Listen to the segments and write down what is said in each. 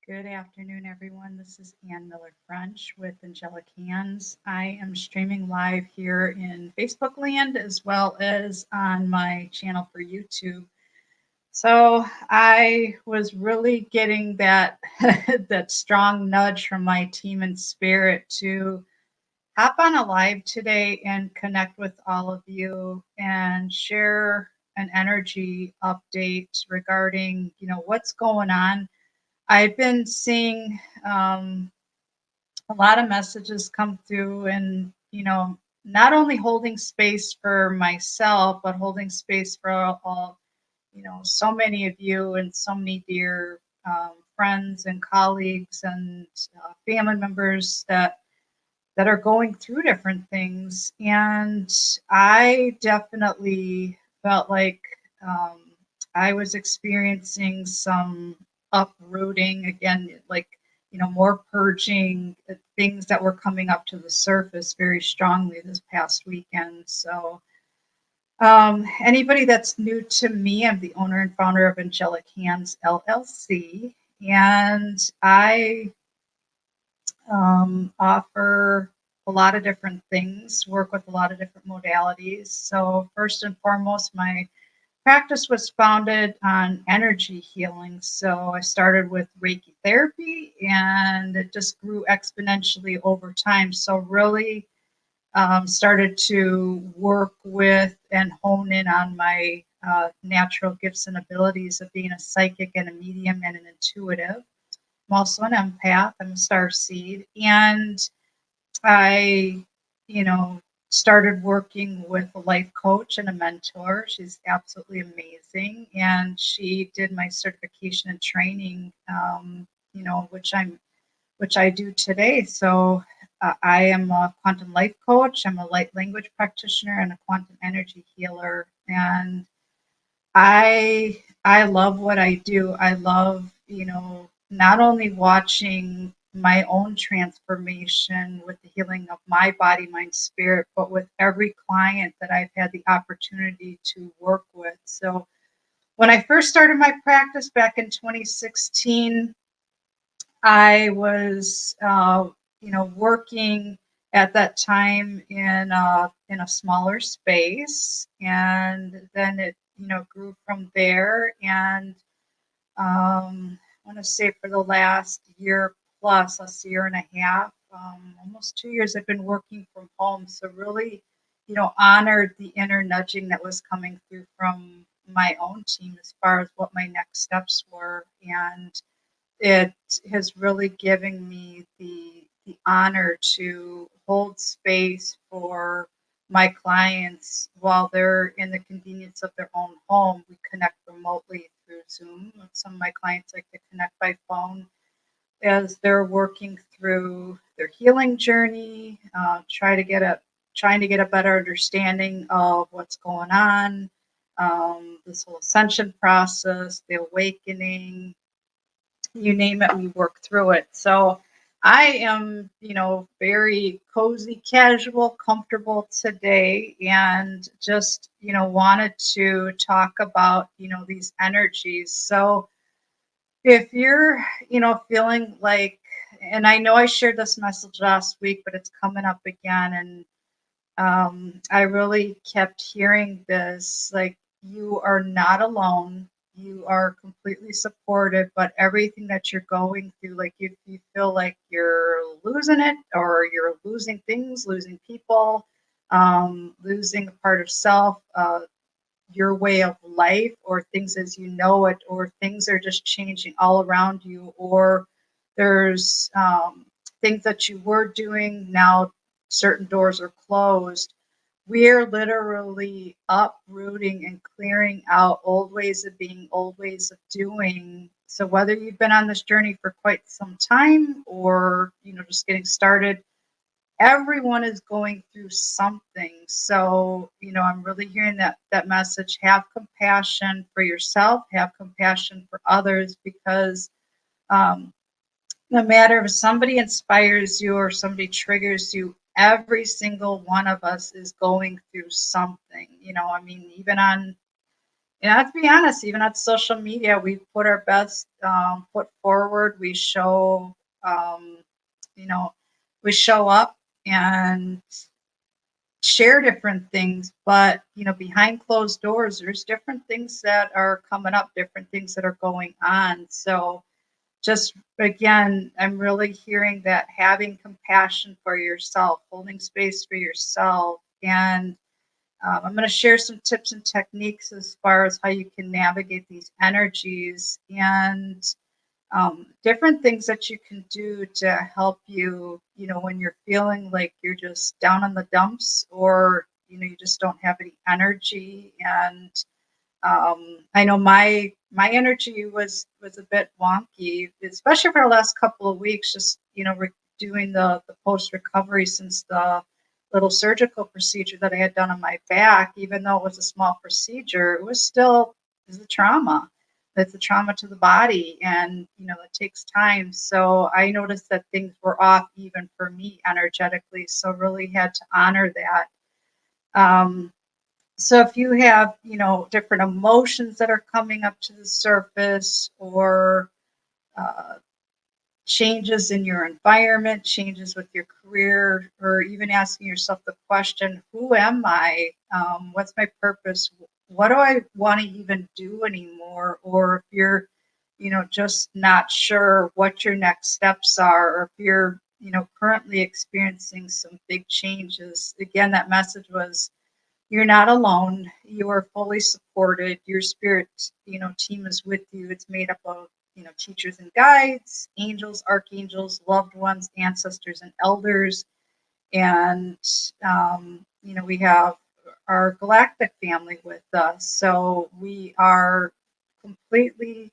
Good afternoon, everyone. This is Miller-French with Angelik Hands. I am streaming live here in Facebook land as well as on my channel for YouTube. So I was really getting that that strong nudge from my team and spirit to hop on a live today and connect with all of you and share an energy update regarding what's going on. I've been seeing a lot of messages come through, and not only holding space for myself, but holding space for all so many of you and so many dear friends and colleagues and family members that are going through different things. And I definitely felt like um, I was experiencing some uprooting again, like, more purging things that were coming up to the surface very strongly this past weekend. So, anybody that's new to me, I'm the owner and founder of Angelik Hands LLC, and I offer a lot of different things, work with a lot of different modalities. So, first and foremost, my practice was founded on energy healing. So, I started with Reiki therapy and it just grew exponentially over time. So, really started to work with and hone in on my natural gifts and abilities of being a psychic and a medium and an intuitive. I'm also an empath. I'm a star seed. And I, you know, started working with a life coach and a mentor. She's absolutely amazing. And she did my certification and training, which I do today. So I am a quantum life coach. I'm a light language practitioner and a quantum energy healer. And I love what I do. I love, not only watching my own transformation with the healing of my body, mind, spirit, but with every client that I've had the opportunity to work with. So when I first started my practice back in 2016, I was, working at that time in a smaller space, and then it, grew from there. And I want to say for the last year plus, a year and a half, almost 2 years, I've been working from home. So really, honored the inner nudging that was coming through from my own team as far as what my next steps were, and it has really given me the honor to hold space for my clients while they're in the convenience of their own home. We connect remotely through Zoom. Some of my clients like to connect by phone as they're working through their healing journey, trying to get a better understanding of what's going on, this whole ascension process, the awakening, you name it, we work through it. So I am, very cozy, casual, comfortable today, and just, wanted to talk about, these energies. So if you're, feeling like, and I know I shared this message last week, but it's coming up again, and I really kept hearing this like, you are not alone. You are completely supported, but everything that you're going through, like if you feel like you're losing it or you're losing things, losing people, losing a part of self, your way of life, or things as you know it, or things are just changing all around you, or there's things that you were doing now, certain doors are closed. We're literally uprooting and clearing out old ways of being, old ways of doing. So whether you've been on this journey for quite some time or, just getting started, everyone is going through something. So, I'm really hearing that message. Have compassion for yourself, have compassion for others, because um, no matter if somebody inspires you or somebody triggers you, every single one of us is going through something. I mean, even And let's be honest, even on social media, we put our best foot forward. Um, you know, we show up and share different things, but behind closed doors, there's different things that are coming up, different things that are going on. So just again, I'm really hearing that having compassion for yourself, holding space for yourself, and I'm going to share some tips and techniques as far as how you can navigate these energies and different things that you can do to help you, when you're feeling like you're just down in the dumps or, you just don't have any energy. And I know my energy was a bit wonky, especially for the last couple of weeks. Just doing the post recovery since the little surgical procedure that I had done on my back. Even though it was a small procedure, it was a trauma. It's a trauma to the body, and it takes time. So I noticed that things were off even for me energetically. So really had to honor that. Um, so if you have, different emotions that are coming up to the surface or uh, changes in your environment, changes with your career, or even asking yourself the question, who am I? What's my purpose? What do I want to even do anymore? Or if you're, just not sure what your next steps are, or if you're, currently experiencing some big changes, again, that message was you're not alone. You are fully supported. Your spirit, team is with you. It's made up of, teachers and guides, angels, archangels, loved ones, ancestors, and elders. And, we have our galactic family with us. So we are completely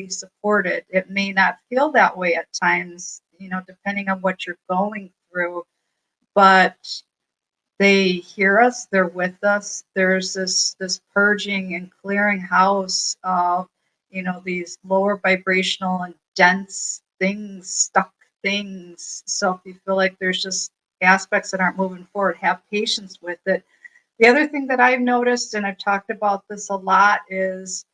supported. It may not feel that way at times, depending on what you're going through, but they hear us, they're with us. There's this purging and clearing house of, these lower vibrational and dense things, stuck things. So if you feel like there's just aspects that aren't moving forward, have patience with it. The other thing that I've noticed, and I've talked about this a lot, is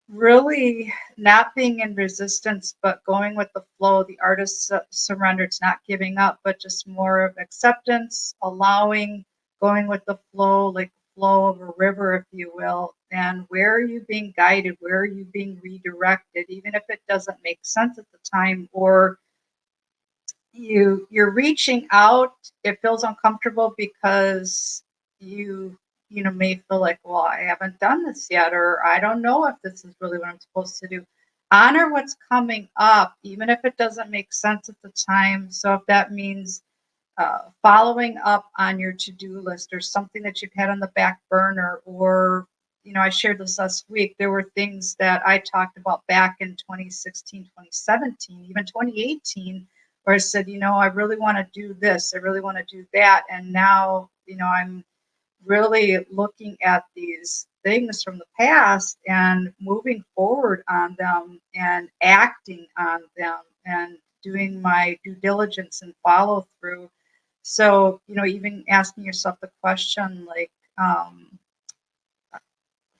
really not being in resistance, but going with the flow. The artist surrender. It's not giving up, but just more of acceptance, allowing, going with the flow, like the flow of a river, if you will. And where are you being guided? Where are you being redirected? Even if it doesn't make sense at the time, or you're reaching out, it feels uncomfortable because you may feel like, well, I haven't done this yet, or I don't know if this is really what I'm supposed to do. Honor what's coming up, even if it doesn't make sense at the time. So if that means following up on your to-do list or something that you've had on the back burner, or I shared this last week, there were things that I talked about back in 2016, 2017, even 2018, where I said, I really want to do this, I really want to do that. And now, I'm really looking at these things from the past and moving forward on them and acting on them and doing my due diligence and follow through. So, even asking yourself the question like,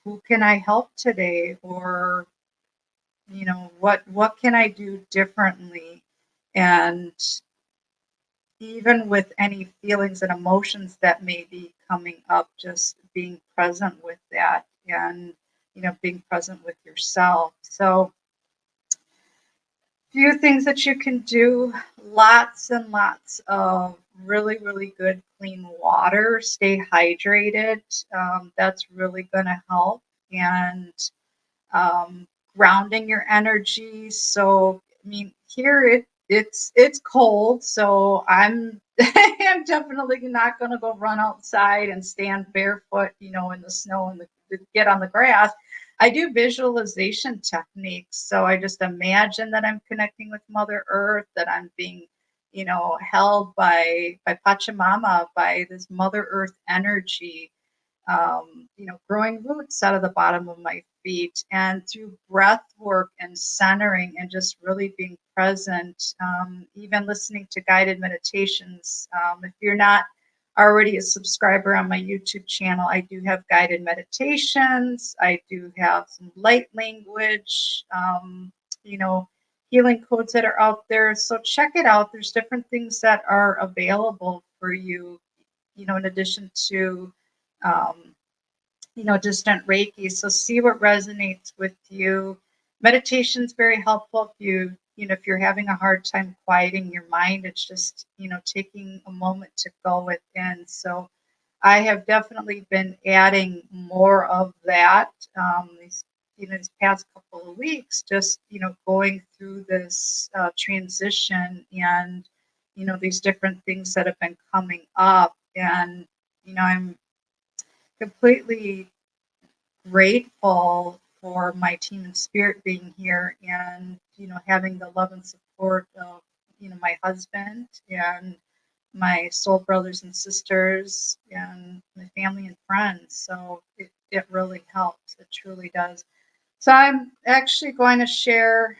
who can I help today? Or, what can I do differently? And even with any feelings and emotions that may be coming up, just being present with that and, being present with yourself. So, few things that you can do, lots and lots of really good clean water. Stay hydrated. That's really going to help. And grounding your energy. So, I mean, here it's cold, so I'm I'm definitely not going to go run outside and stand barefoot, in the snow and get on the grass. I do visualization techniques, so I just imagine that I'm connecting with Mother Earth, that I'm being, held by Pachamama, by this Mother Earth energy, growing roots out of the bottom of my feet, and through breath work and centering and just really being present, even listening to guided meditations. If you're not already a subscriber on my YouTube channel, I do have guided meditations. I do have some light language, you know, healing codes that are out there. So check it out. There's different things that are available for you, in addition to, um, distant Reiki. So see what resonates with you. Meditation is very helpful if you're having a hard time quieting your mind. It's just, taking a moment to go within. So I have definitely been adding more of that these past couple of weeks, just, going through this transition and, these different things that have been coming up. And, I'm completely grateful for my team and spirit being here and, having the love and support of, my husband and my soul brothers and sisters and my family and friends. So it really helps. It truly does. So I'm actually going to share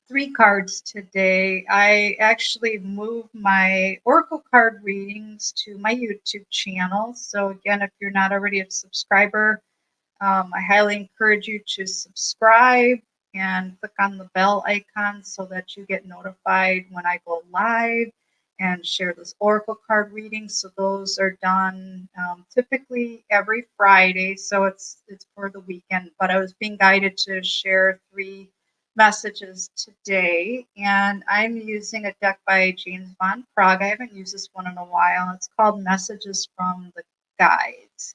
three cards today. I actually moved my Oracle card readings to my YouTube channel. So again, if you're not already a subscriber, I highly encourage you to subscribe and click on the bell icon so that you get notified when I go live and share this Oracle card reading. So those are done typically every Friday. So it's for the weekend. But I was being guided to share three messages today, and I'm using a deck by James Von Prague. I haven't used this one in a while. It's called Messages from the Guides.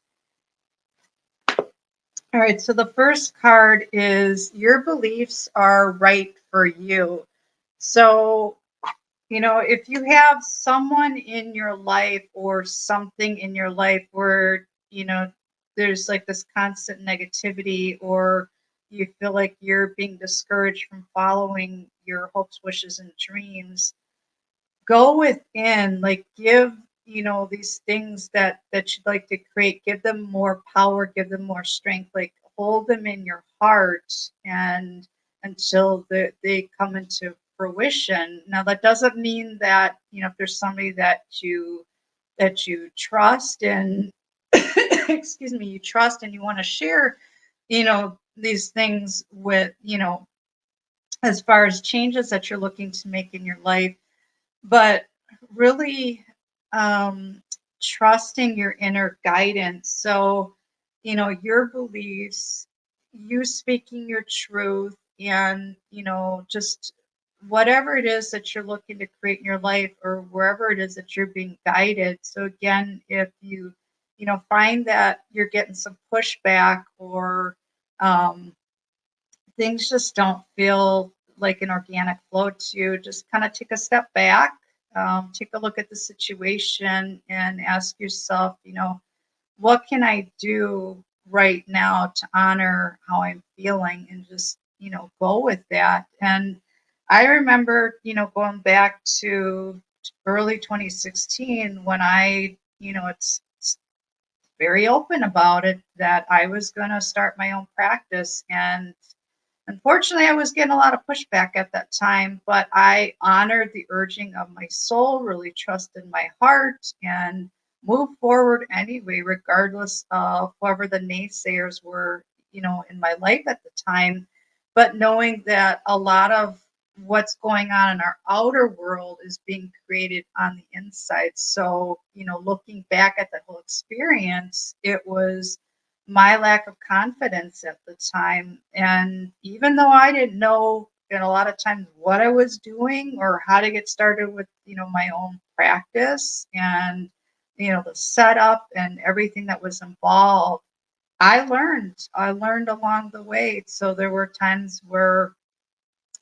All right, so the first card is your beliefs are right for you. So, if you have someone in your life or something in your life where, there's like this constant negativity, or you feel like you're being discouraged from following your hopes, wishes, and dreams, go within, like give, these things that you'd like to create, give them more power, give them more strength, like hold them in your heart and until they come into fruition. Now that doesn't mean that, if there's somebody that you trust and excuse me, you trust and you want to share, these things with, as far as changes that you're looking to make in your life, but really trusting your inner guidance. So, your beliefs, you speaking your truth, and, just whatever it is that you're looking to create in your life or wherever it is that you're being guided. So, again, if you, find that you're getting some pushback or, um, things just don't feel like an organic flow to you, just kind of take a step back, take a look at the situation and ask yourself, what can I do right now to honor how I'm feeling and just, go with that. And I remember, going back to early 2016 when I, it's very open about it that I was going to start my own practice. And unfortunately, I was getting a lot of pushback at that time, but I honored the urging of my soul, really trusted my heart, and moved forward anyway, regardless of whoever the naysayers were, in my life at the time. But knowing that a lot of what's going on in our outer world is being created on the inside. So, looking back at that whole experience, it was my lack of confidence at the time. And even though I didn't know in a lot of times what I was doing or how to get started with, my own practice and, the setup and everything that was involved, I learned along the way. So there were times where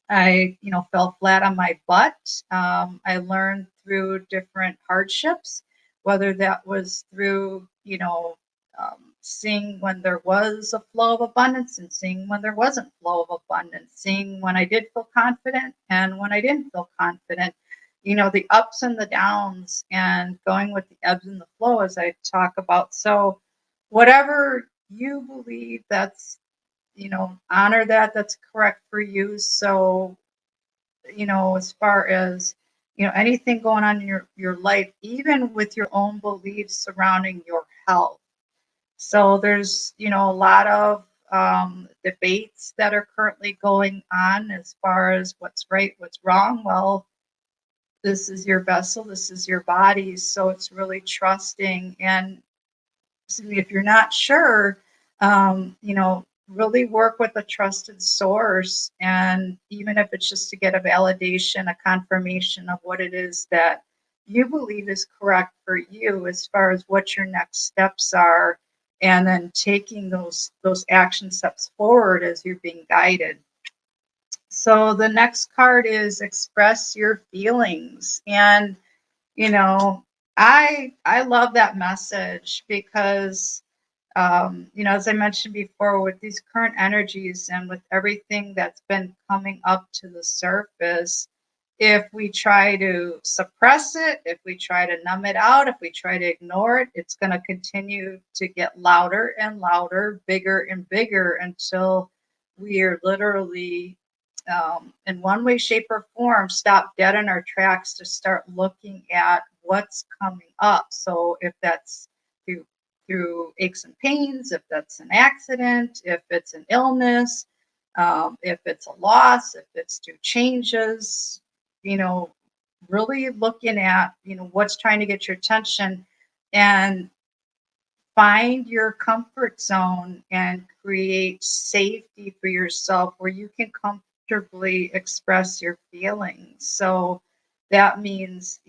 I, fell flat on my butt. I learned through different hardships, whether that was through, seeing when there was a flow of abundance and seeing when there wasn't flow of abundance, seeing when I did feel confident and when I didn't feel confident, the ups and the downs and going with the ebbs and the flow as I talk about. So whatever you believe that's, honor that, that's correct for you. So, as far as, anything going on in your life, even with your own beliefs surrounding your health. So there's, a lot of debates that are currently going on as far as what's right, what's wrong. Well, this is your vessel, this is your body, so it's really trusting. And if you're not sure, really work with a trusted source. And even if it's just to get a validation, a confirmation of what it is that you believe is correct for you as far as what your next steps are, and then taking those action steps forward as you're being guided. So the next card is express your feelings. And you know, I love that message because as I mentioned before, with these current energies and with everything that's been coming up to the surface, if we try to suppress it, if we try to numb it out, if we try to ignore it, it's going to continue to get louder and louder, bigger and bigger until we are literally, in one way, shape, or form, stop dead in our tracks to start looking at what's coming up. So if that's through aches and pains, if that's an accident, if it's an illness, if it's a loss, if it's through changes, you know, really looking at, what's trying to get your attention, and find your comfort zone and create safety for yourself where you can comfortably express your feelings. So that means,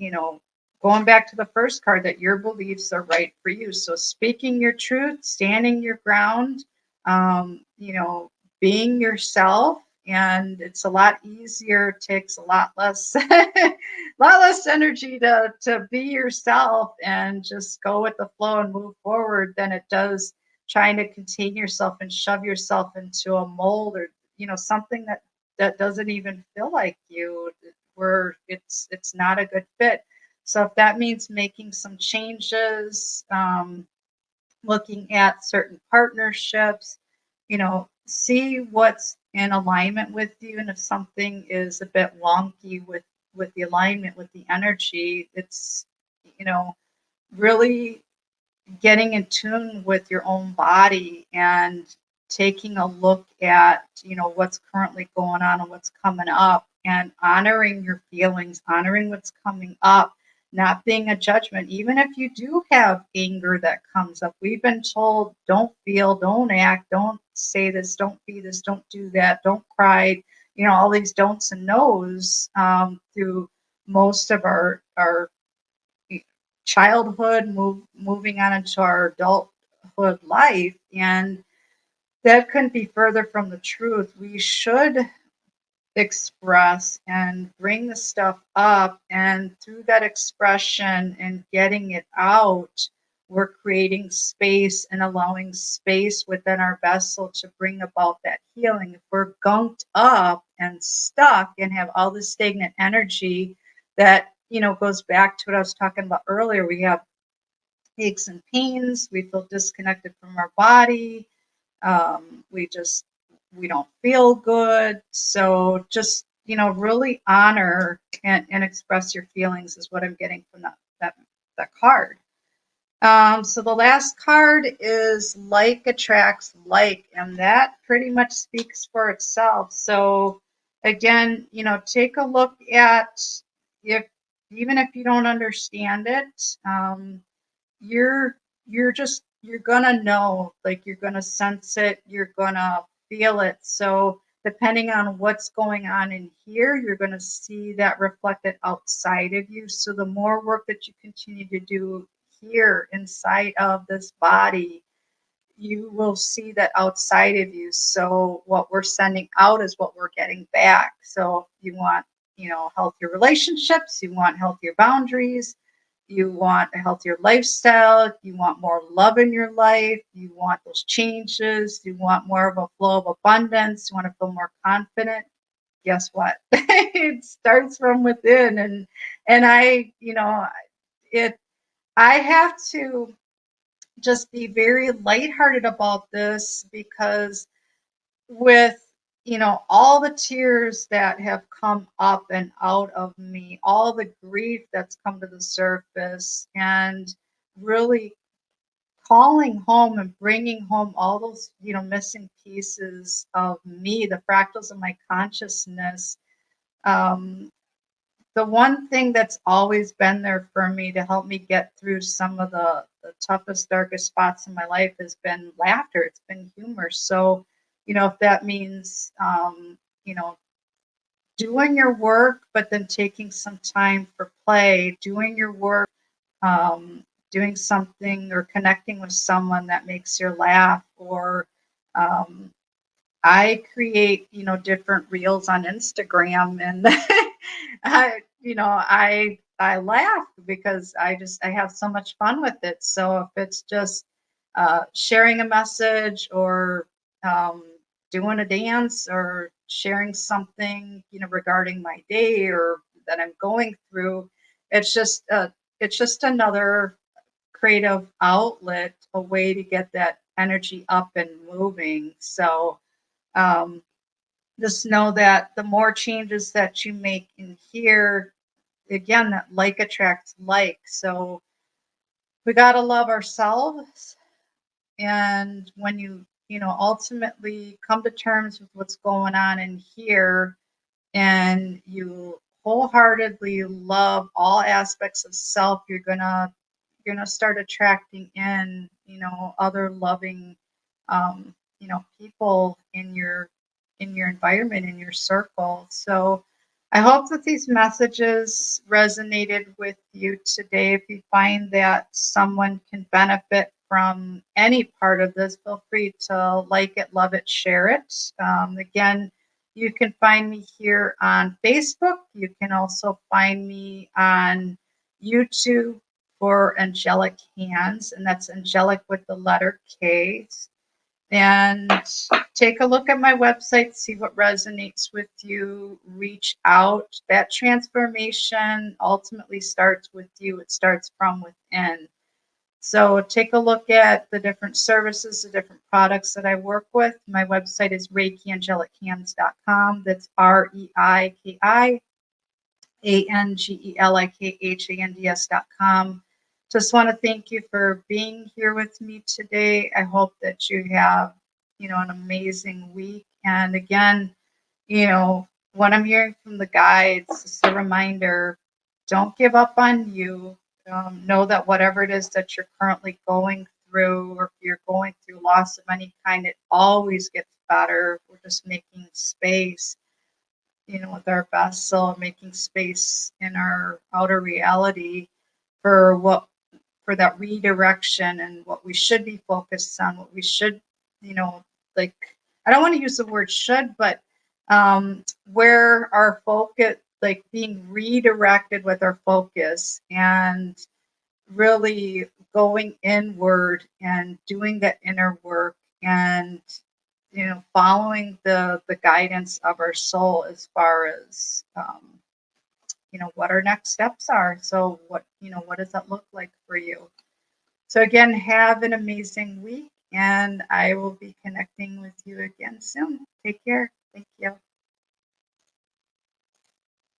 going back to the first card, that your beliefs are right for you. So speaking your truth, standing your ground, um, you know, being yourself. And it's a lot easier, takes a lot less lot less energy to be yourself and just go with the flow and move forward than it does trying to contain yourself and shove yourself into a mold, or something that doesn't even feel like you, where it's not a good fit. So if that means making some changes, looking at certain partnerships, see what's in alignment with you. And if something is a bit wonky with the alignment, with the energy, it's, you know, really getting in tune with your own body and taking a look at, what's currently going on and what's coming up, and honoring your feelings, honoring what's coming up, not being a judgment. Even if you do have anger that comes up, we've been told, don't feel, don't act, don't say this, don't be this, don't do that, don't cry, all these don'ts and no's, through most of our childhood, moving on into our adulthood life. And that couldn't be further from the truth. We should express and bring the stuff up, and through that expression and getting it out, we're creating space and allowing space within our vessel to bring about that healing. If we're gunked up and stuck and have all this stagnant energy, that goes back to what I was talking about earlier. We have aches and pains, we feel disconnected from our body, we don't feel good. So just really honor and express your feelings is what I'm getting from that card. So the last card is like attracts like, and that pretty much speaks for itself. So again, take a look at, if even if you don't understand it, you're you're gonna know, like you're gonna sense it, you're gonna feel it. So depending on what's going on in here, you're gonna see that reflected outside of you. So the more work that you continue to do here inside of this body, you will see that outside of you. So what we're sending out is what we're getting back. So if you want, healthier relationships, you want healthier boundaries, you want a healthier lifestyle, you want more love in your life, you want those changes, you want more of a flow of abundance, you want to feel more confident. Guess what? It starts from within. And it I have to just be very lighthearted about this, because with all the tears that have come up and out of me, all the grief that's come to the surface, and really calling home and bringing home all those, missing pieces of me, the fractals of my consciousness. Um, the one thing that's always been there for me to help me get through some of the toughest, darkest spots in my life has been laughter. It's been humor. So, if that means, you know, doing your work, but then taking some time for play, doing your work, um, doing something or connecting with someone that makes you laugh, or um, I create, different reels on Instagram, and I laugh because I have so much fun with it. So if it's just sharing a message, or um, doing a dance, or sharing something, regarding my day or that I'm going through, it's just another creative outlet, a way to get that energy up and moving. So um, just know that the more changes that you make in here, again, that like attracts like. So we got to love ourselves. And when you ultimately come to terms with what's going on in here, and you wholeheartedly love all aspects of self, you're gonna start attracting in, other loving, people in your environment, in your circle. So I hope that these messages resonated with you today. If you find that someone can benefit from any part of this, feel free to like it, love it, share it. Again, you can find me here on Facebook. You can also find me on YouTube for Angelic Hands, and that's angelic with the letter K. And take a look at my website, see what resonates with you, reach out. That transformation ultimately starts with you, it starts from within. So take a look at the different services, the different products that I work with. My website is ReikiAngelikHands.com. That's ReikiAngelikHands.com. Just want to thank you for being here with me today. I hope that you have, an amazing week. And again, what I'm hearing from the guides, just a reminder, don't give up on you. Know that whatever it is that you're currently going through, or if you're going through loss of any kind, it always gets better. We're just making space, with our vessel, making space in our outer reality for for that redirection, and what we should be focused on, what we should, like, I don't want to use the word should, but where our focus, like being redirected with our focus, and really going inward and doing that inner work, and following the guidance of our soul as far as what our next steps are. So what does that look like for you? So again, have an amazing week, and I will be connecting with you again soon. Take care. Thank you.